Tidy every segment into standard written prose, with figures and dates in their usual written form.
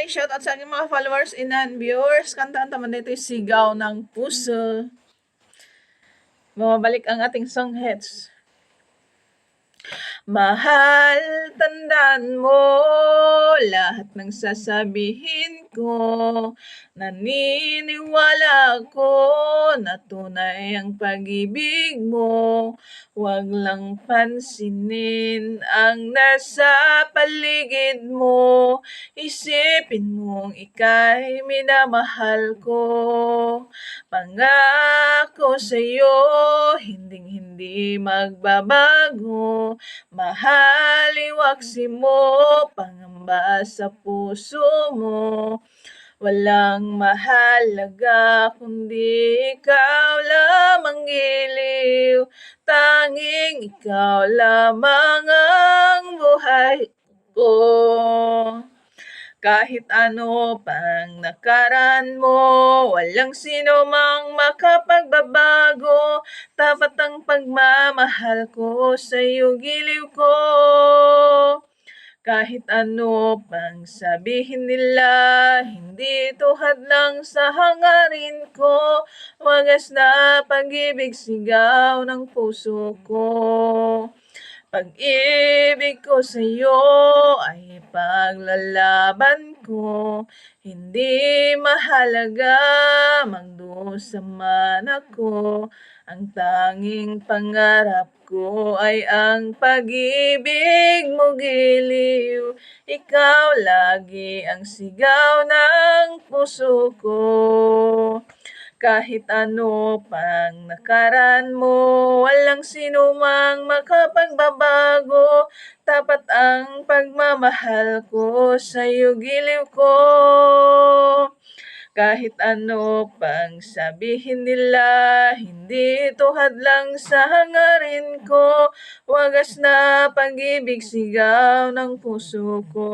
Hi! Shoutout sa aking mga followers and viewers. Kantaan naman dito yung Sigaw ng Puso. Bumabalik ang ating song hits. Mahal, tandaan mo lahat ng sasabihin ko. Naniniwala ako na tunay ang pag-ibig mo. Huwag lang pansinin ang nasa paligid mo. Isipin mong ika'y minamahal ko. Pangako sa'yo, hinding-hindi magbabago. Mahal, iwaksi mo, pangamba sa puso mo. Walang mahalaga kundi ikaw lamang giliw. Tanging ikaw lamang ang buhay ko. Kahit ano pang nakaraan mo, walang sino mang makapagbabago. Tapat ang pagmamahal ko sa'yo, giliw ko. Kahit ano pang sabihin nila, hindi ito hadlang sa hangarin ko. Wagas na pag-ibig, sigaw ng puso ko. Pag-ibig ko sa'yo ay paglalaban ko. Hindi mahalaga magdusa man ako. Ang tanging pangarap ko ay ang pag-ibig mo, giliw. Ikaw lagi ang sigaw ng puso ko. Kahit ano pang nakaraan mo, walang sino mang makapagbabago. Tapat ang pagmamahal ko sa'yo, giliw ko. Kahit ano pang sabihin nila, hindi ito hadlang sa hangarin ko. Wagas na pag-ibig, sigaw ng puso ko.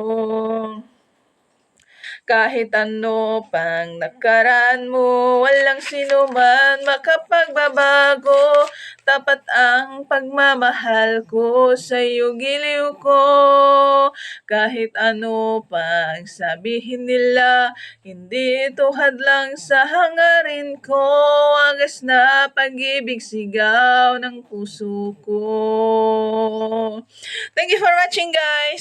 Kahit ano pang nakaraan mo, walang sino man makapagbabago. Tapat ang pagmamahal ko sa'yo, giliw ko. Kahit ano pang sabihin nila, hindi ito hadlang sa hangarin ko. Wagas na pag-ibig, sigaw ng puso ko. Thank you for watching, guys!